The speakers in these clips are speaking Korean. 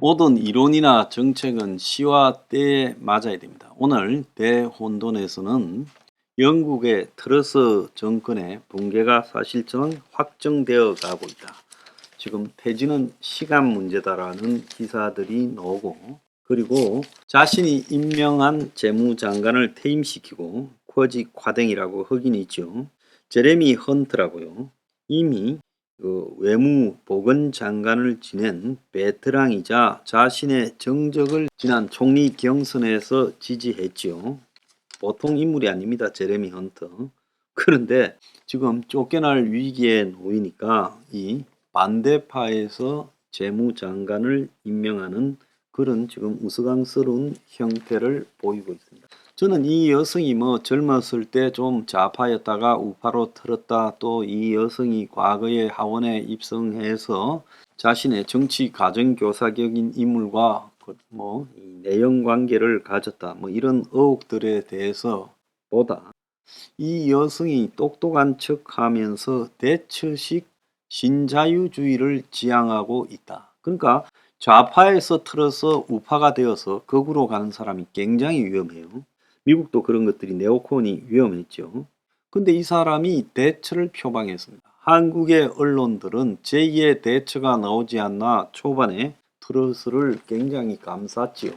모든 이론이나 정책은 시와 때에 맞아야 됩니다. 오늘 대혼돈에서는 영국의 트러스 정권의 붕괴가 사실상 확정되어 가고 있다. 지금 퇴진은 시간 문제다라는 기사들이 나오고, 그리고 자신이 임명한 재무장관을 퇴임시키고 쿼지 과댕이라고 흑인이 있죠. 제레미 헌트라고요. 이미 외무보건장관을 지낸 베테랑이자 자신의 정적을 지난 총리 경선에서 지지했지요. 보통 인물이 아닙니다. 제레미 헌터. 그런데 지금 쫓겨날 위기에 놓이니까 이 반대파에서 재무장관을 임명하는 그런 지금 우스꽝스러운 형태를 보이고 있습니다. 저는 이 여성이 젊었을 때 좀 좌파였다가 우파로 틀었다, 또 이 여성이 과거에 하원에 입성해서 자신의 정치 가정교사적인 인물과 이 내연 관계를 가졌다, 이런 의혹들에 대해서 보다 이 여성이 똑똑한 척하면서 대처식 신자유주의를 지향하고 있다. 그러니까 좌파에서 틀어서 우파가 되어서 극으로 가는 사람이 굉장히 위험해요. 미국도 그런 것들이 네오콘이 위험했죠. 근데 이 사람이 대처를 표방했습니다. 한국의 언론들은 제2의 대처가 나오지 않나 초반에 트러스를 굉장히 감쌌지요.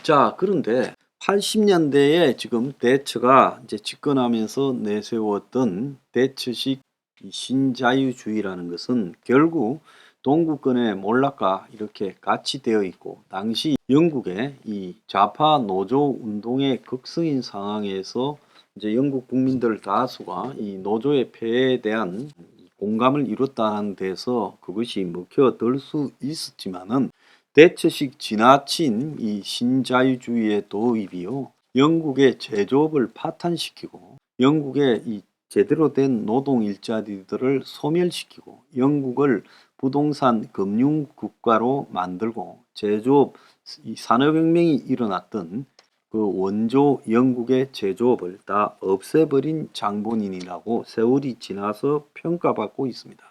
자, 그런데 80년대에 지금 대처가 이제 집권하면서 내세웠던 대처식 신자유주의라는 것은 결국 동구권의 몰락과 이렇게 같이 되어 있고, 당시 영국의 이 좌파 노조 운동의 극성인 상황에서 이제 영국 국민들 다수가 이 노조의 폐해에 대한 공감을 이뤘다는 데서 그것이 먹혀들 수 있었지만은, 대처식 지나친 이 신자유주의의 도입이요, 영국의 제조업을 파탄시키고 영국의 이 제대로 된 노동 일자리들을 소멸시키고 영국을 부동산 금융 국가로 만들고 제조업 이 산업혁명이 일어났던 그 원조 영국의 제조업을 다 없애버린 장본인이라고 세월이 지나서 평가받고 있습니다.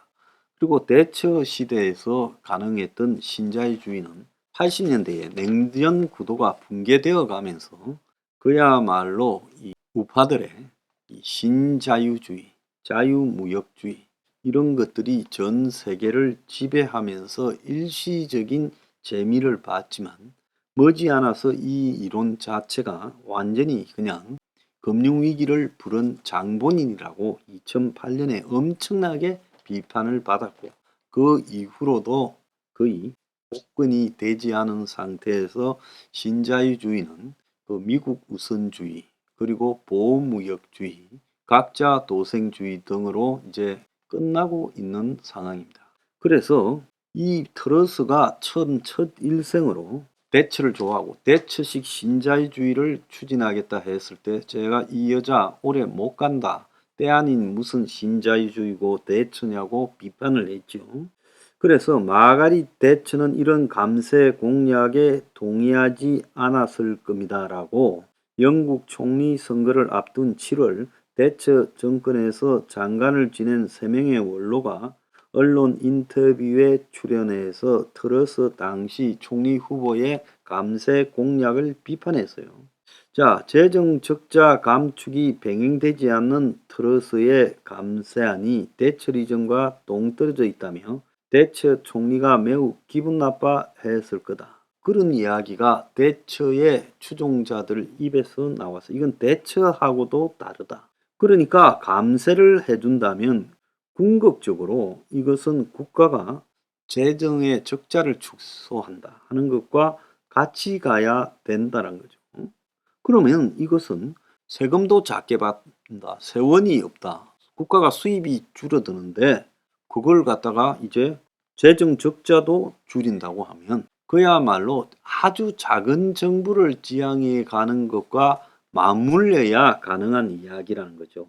그리고 대처 시대에서 가능했던 신자유주의는 80년대에 냉전 구도가 붕괴되어 가면서 그야말로 이 우파들의 이 신자유주의, 자유무역주의 이런 것들이 전 세계를 지배하면서 일시적인 재미를 봤지만, 머지않아서 이 이론 자체가 완전히 그냥 금융위기를 부른 장본인이라고 2008년에 엄청나게 비판을 받았고, 그 이후로도 거의 복권이 되지 않은 상태에서 신자유주의는 그 미국 우선주의, 그리고 보호무역주의, 각자 도생주의 등으로 이제 끝나고 있는 상황입니다. 그래서 이 트러스가 첫 일생으로 대처를 좋아하고 대처식 신자유주의를 추진하겠다 했을 때 제가 이 여자 오래 못 간다, 때 아닌 무슨 신자유주의고 대처냐고 비판을 했죠. 그래서 마가릿 대처는 이런 감세 공약에 동의하지 않았을 겁니다라고 영국 총리 선거를 앞둔 7월 대처 정권에서 장관을 지낸 3명의 원로가 언론 인터뷰에 출연해서 트러스 당시 총리 후보의 감세 공약을 비판했어요. 자, 재정 적자 감축이 병행되지 않는 트러스의 감세안이 대처 이전과 동떨어져 있다며 대처 총리가 매우 기분 나빠했을 거다, 그런 이야기가 대처의 추종자들 입에서 나와서 이건 대처하고도 다르다. 그러니까 감세를 해준다면 궁극적으로 이것은 국가가 재정의 적자를 축소한다 하는 것과 같이 가야 된다는 거죠. 그러면 이것은 세금도 작게 받는다, 세원이 없다, 국가가 수입이 줄어드는데 그걸 갖다가 이제 재정 적자도 줄인다고 하면 그야말로 아주 작은 정부를 지향해 가는 것과 맞물려야 가능한 이야기라는 거죠.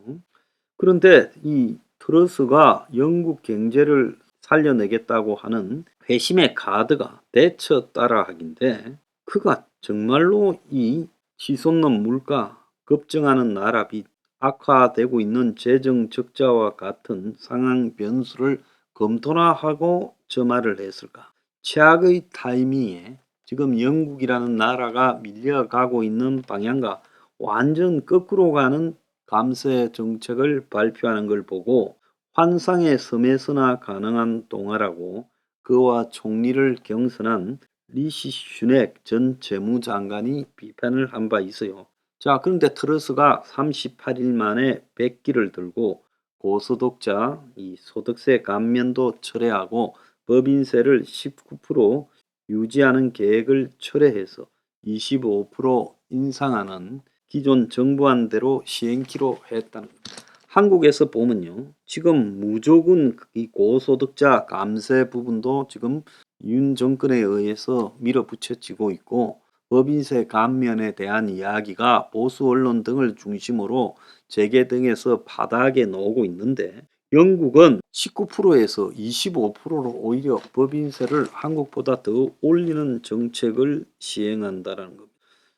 그런데 이 트러스가 영국 경제를 살려내겠다고 하는 회심의 카드가 대처 따라하기인데, 그가 정말로 이 치솟는 물가, 급증하는 나라 빚, 악화되고 있는 재정 적자와 같은 상황 변수를 검토나 하고 저 말을 했을까? 최악의 타이밍에 지금 영국이라는 나라가 밀려가고 있는 방향과 완전 거꾸로 가는 감세 정책을 발표하는 걸 보고 환상의 섬에서나 가능한 동화라고 그와 총리를 경선한 리시 슈넥 전 재무장관이 비판을 한 바 있어요. 자, 그런데 트러스가 38일 만에 백기를 들고 고소득자 이 소득세 감면도 철회하고 법인세를 19% 유지하는 계획을 철회해서 25% 인상하는 기존 정부안대로 시행키로 했다는 겁니다. 한국에서 보면요. 지금 무조건 이 고소득자 감세 부분도 지금 윤 정권에 의해서 밀어붙여지고 있고 법인세 감면에 대한 이야기가 보수 언론 등을 중심으로 재계 등에서 바닥에 나오고 있는데 영국은 19%에서 25%로 오히려 법인세를 한국보다 더 올리는 정책을 시행한다는 겁니다.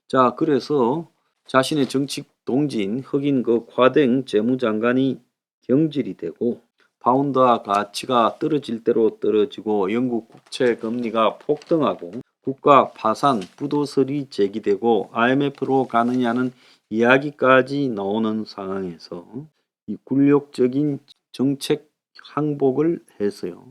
자, 그래서 자신의 정치 동지인 흑인 그 과댕 재무장관이 경질이 되고 파운드화 가치가 떨어질 대로 떨어지고 영국 국채 금리가 폭등하고 국가 파산 부도설이 제기되고 IMF로 가느냐는 이야기까지 나오는 상황에서 이 굴욕적인 정책 항복을 했어요.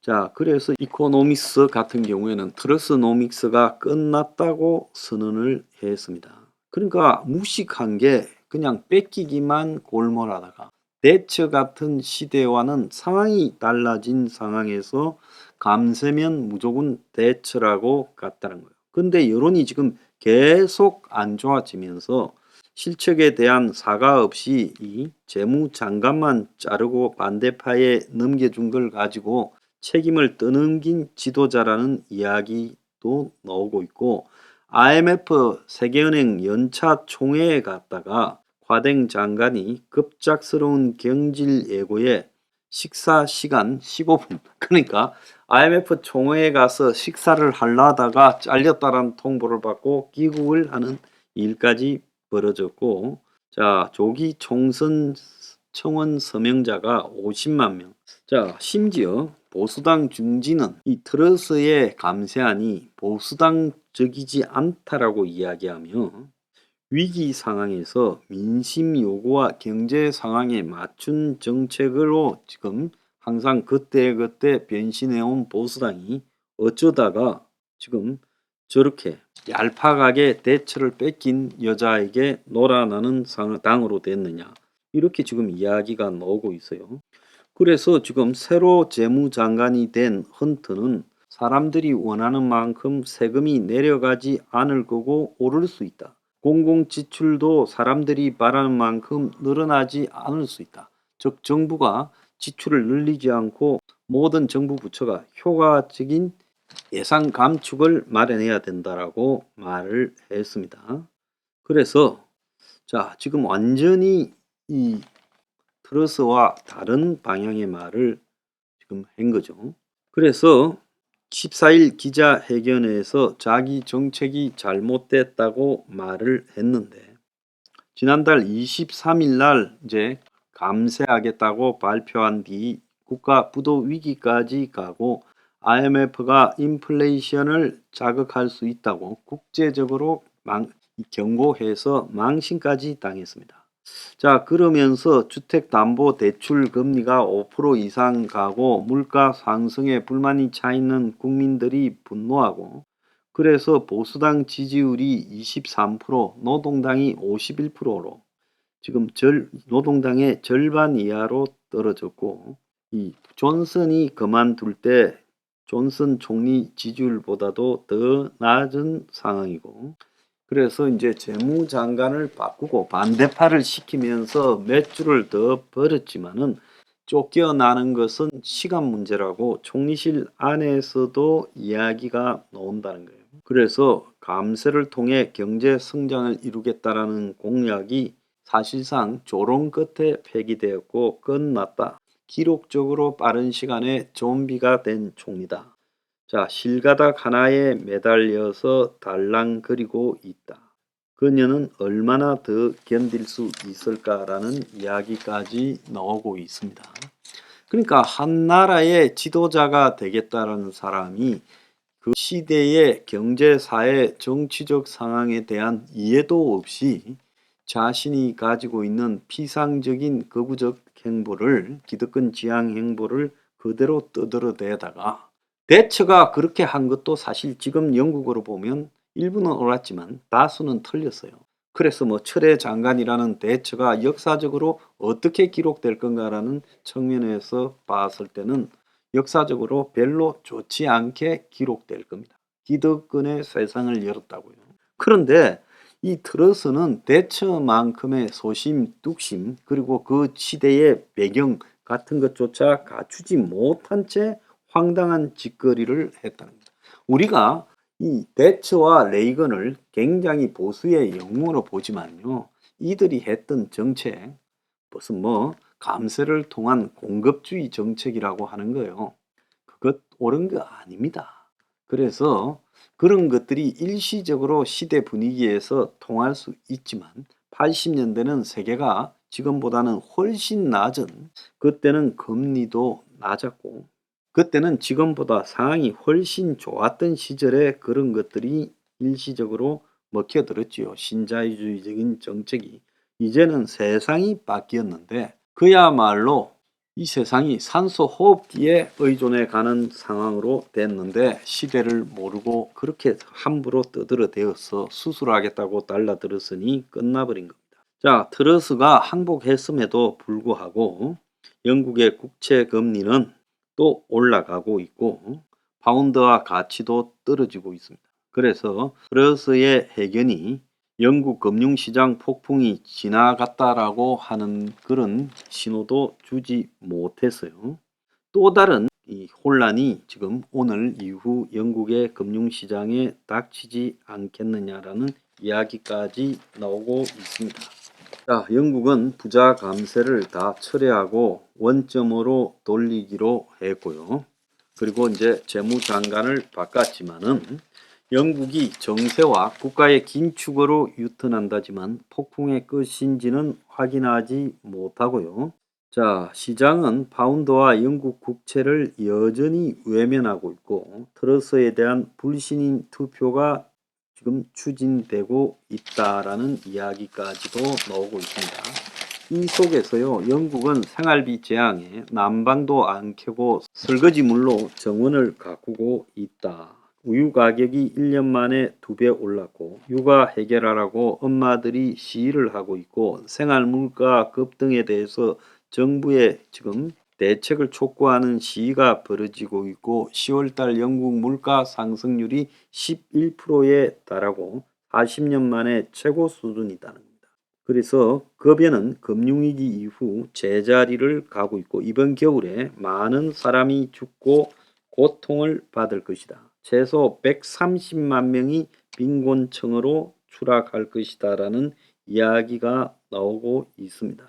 자, 그래서 이코노미스 같은 경우에는 트러스노믹스가 끝났다고 선언을 했습니다. 그러니까 무식한 게 그냥 뺏기기만 골몰하다가 대처 같은 시대와는 상황이 달라진 상황에서 감세면 무조건 대처라고 갔다는 거예요. 근데 여론이 지금 계속 안 좋아지면서 실책에 대한 사과 없이 이 재무장관만 자르고 반대파에 넘겨준 걸 가지고 책임을 떠넘긴 지도자라는 이야기도 나오고 있고 IMF 세계은행 연차 총회에 갔다가 과댕 장관이 급작스러운 경질 예고에 식사 시간 15분 그러니까 IMF 총회에 가서 식사를 하려다가 잘렸다는 통보를 받고 귀국을 하는 일까지 벌어졌고 자 조기 총선 청원 서명자가 50만 명. 자 심지어 보수당 중진은 이 트러스의 감세안이 보수당적이지 않다라고 이야기하며 위기 상황에서 민심 요구와 경제 상황에 맞춘 정책으로 지금 항상 그때그때 변신해온 보수당이 어쩌다가 지금 저렇게 얄팍하게 대처를 뺏긴 여자에게 놀아나는 당으로 됐느냐 이렇게 지금 이야기가 나오고 있어요. 그래서 지금 새로 재무장관이 된 헌트는 사람들이 원하는 만큼 세금이 내려가지 않을 거고 오를 수 있다. 공공지출도 사람들이 바라는 만큼 늘어나지 않을 수 있다. 즉 정부가 지출을 늘리지 않고 모든 정부 부처가 효과적인 예산 감축을 마련해야 된다라고 말을 했습니다. 그래서 자 지금 완전히 이 트러스와 다른 방향의 말을 지금 한 거죠. 그래서 14일 기자회견에서 자기 정책이 잘못됐다고 말을 했는데 지난달 23일 날 이제 감세하겠다고 발표한 뒤 국가 부도 위기까지 가고 IMF가 인플레이션을 자극할 수 있다고 국제적으로 경고해서 망신까지 당했습니다. 자, 그러면서 주택담보대출 금리가 5% 이상 가고 물가 상승에 불만이 차 있는 국민들이 분노하고 그래서 보수당 지지율이 23%, 노동당이 51%로 지금 노동당의 절반 이하로 떨어졌고 이 존슨이 그만둘 때 존슨 총리 지지율보다도 더 낮은 상황이고 그래서 이제 재무장관을 바꾸고 반대파를 시키면서 몇 주를 더 벌였지만은 쫓겨나는 것은 시간 문제라고 총리실 안에서도 이야기가 나온다는 거예요. 그래서 감세를 통해 경제 성장을 이루겠다라는 공약이 사실상 조롱 끝에 폐기되었고 끝났다. 기록적으로 빠른 시간에 좀비가 된 총리다. 자, 실가닥 하나에 매달려서 달랑거리고 있다. 그녀는 얼마나 더 견딜 수 있을까라는 이야기까지 나오고 있습니다. 그러니까 한 나라의 지도자가 되겠다라는 사람이 그 시대의 경제, 사회, 정치적 상황에 대한 이해도 없이 자신이 가지고 있는 피상적인 거구적 행보를, 기득권 지향 행보를 그대로 떠들어대다가 대처가 그렇게 한 것도 사실 지금 영국으로 보면 일부는 옳았지만 다수는 틀렸어요. 그래서 뭐 철의 장관이라는 대처가 역사적으로 어떻게 기록될 건가라는 측면에서 봤을 때는 역사적으로 별로 좋지 않게 기록될 겁니다. 기득권의 세상을 열었다고요. 그런데 이 트러스는 대처만큼의 소심, 뚝심, 그리고 그 시대의 배경 같은 것조차 갖추지 못한 채 황당한 짓거리를 했다는 겁니다. 우리가 이 대처와 레이건을 굉장히 보수의 영웅으로 보지만요, 이들이 했던 정책, 무슨 뭐 감세를 통한 공급주의 정책이라고 하는 거예요. 그것 옳은 거 아닙니다. 그래서 그런 것들이 일시적으로 시대 분위기에서 통할 수 있지만 80년대는 세계가 지금보다는 훨씬 낮은, 그때는 금리도 낮았고 그때는 지금보다 상황이 훨씬 좋았던 시절에 그런 것들이 일시적으로 먹혀들었지요. 신자유주의적인 정책이. 이제는 세상이 바뀌었는데 그야말로 이 세상이 산소 호흡기에 의존해 가는 상황으로 됐는데 시대를 모르고 그렇게 함부로 떠들어대어서 수술하겠다고 달라들었으니 끝나버린 겁니다. 자, 트러스가 항복했음에도 불구하고 영국의 국채 금리는 또 올라가고 있고 파운드화 가치도 떨어지고 있습니다. 그래서 트러스의 해견이 영국 금융시장 폭풍이 지나갔다라고 하는 그런 신호도 주지 못했어요. 또 다른 이 혼란이 지금 오늘 이후 영국의 금융시장에 닥치지 않겠느냐라는 이야기까지 나오고 있습니다. 자, 영국은 부자 감세를 다 철회하고 원점으로 돌리기로 했고요. 그리고 이제 재무장관을 바꿨지만은 영국이 정세와 국가의 긴축으로 유턴한다지만 폭풍의 끝인지는 확인하지 못하고요. 자, 시장은 파운드와 영국 국채를 여전히 외면하고 있고 트러스에 대한 불신임 투표가 지금 추진되고 있다라는 이야기까지도 나오고 있습니다. 이 속에서요, 영국은 생활비 재앙에 난방도 안 켜고 설거지물로 정원을 가꾸고 있다. 우유 가격이 1년 만에 2배 올랐고 육아 해결하라고 엄마들이 시위를 하고 있고 생활물가 급등에 대해서 정부에 지금 대책을 촉구하는 시위가 벌어지고 있고 10월달 영국 물가 상승률이 11%에 달하고 40년 만에 최고 수준이다는 겁니다. 그래서 급여는 금융위기 이후 제자리를 가고 있고 이번 겨울에 많은 사람이 죽고 고통을 받을 것이다. 최소 130만 명이 빈곤층으로 추락할 것이다 라는 이야기가 나오고 있습니다.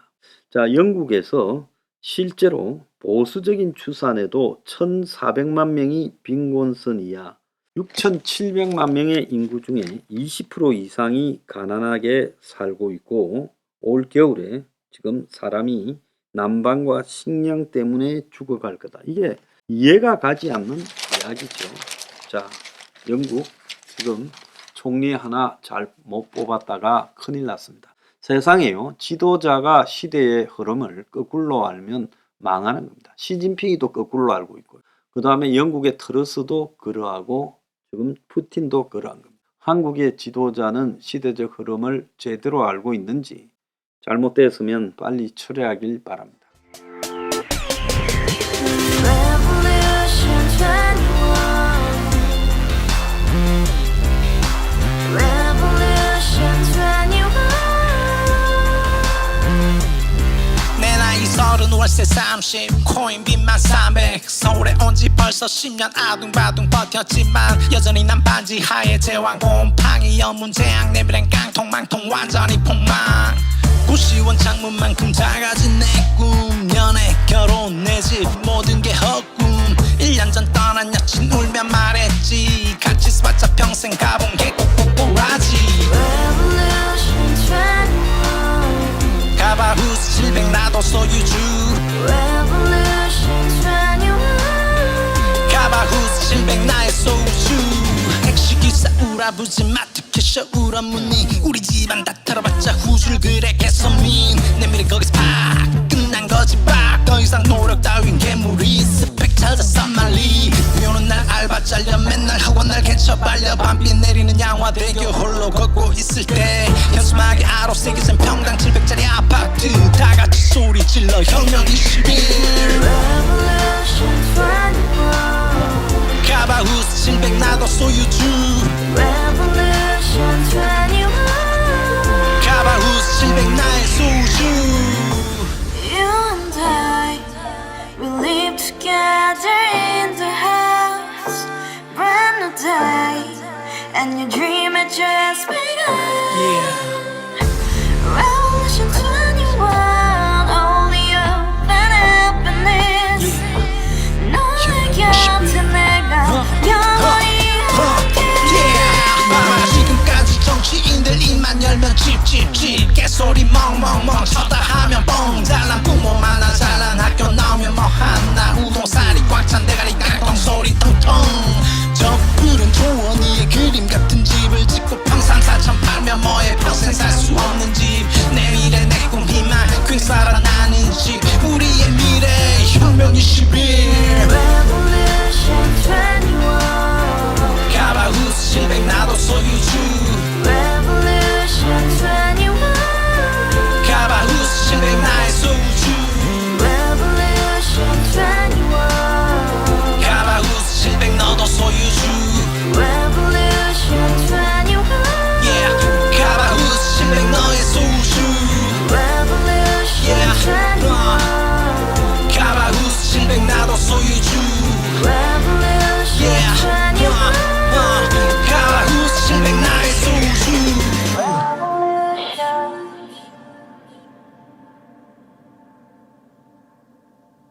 자, 영국에서 실제로 보수적인 추산에도 1,400만 명이 빈곤선 이하, 6,700만 명의 인구 중에 20% 이상이 가난하게 살고 있고 올 겨울에 지금 사람이 난방과 식량 때문에 죽어갈 거다. 이게 이해가 가지 않는 이야기죠. 자, 영국 지금 총리 하나 잘 못 뽑았다가 큰일 났습니다. 세상에요, 지도자가 시대의 흐름을 거꾸로 알면 망하는 겁니다. 시진핑이도 거꾸로 알고 있고요. 그 다음에 영국의 트러스도 그러하고 지금 푸틴도 그러한 겁니다. 한국의 지도자는 시대적 흐름을 제대로 알고 있는지 잘못됐으면 빨리 철회하길 바랍니다. 월세 30 코인빚만 300 서울에 온지 벌써 10년 아둥바둥 버텼지만 여전히 난 반지 하에 제왕 곰팡이 연문 재앙 내비랭 깡통 망통 완전히 폭망 구시원 창문만큼 작아진 내 꿈 연애 결혼 내 집 모든 게 헛꿈 1년 전 떠난 여친 울며 말했지 같이 스파자 평생 가본 게 꼭꼭꼬라지 가바후스 700 나도 소유주 Revolution 21 카바후스 700 나의 소주 택시기사 우라부지 마트캐셔 울어무니 우리 집안 다 털어봤자 후줄 그래 개선민 내 미래 거기서 팍 끝난 거지 팍더 이상 노력 따윈 괴물이 스펙 찾아서 말리 비오는 날 알바 잘려 맨날 학원 날 개쳐 발려 밤비 내리는 양화대교 홀로 걷고 있을 때 현수막에 아로 새겨진 평당 700짜리 아파트 다 같이 소리 질러 혁명 21 Revolution 21 카바후스 700 나도 소유주 Revolution 21 카바후스 700 나의 소주 You and I, we live together in the house Brand new day, and your dream had just begun Yeah Revolution 21, only open happiness 너의 곁에 내가 영원히 Yeah 지금까지 정치인들 입만 열면 찝찝찝 개소리 멍멍멍 쳐다 하면 뻥 잘난 부모 많아 잘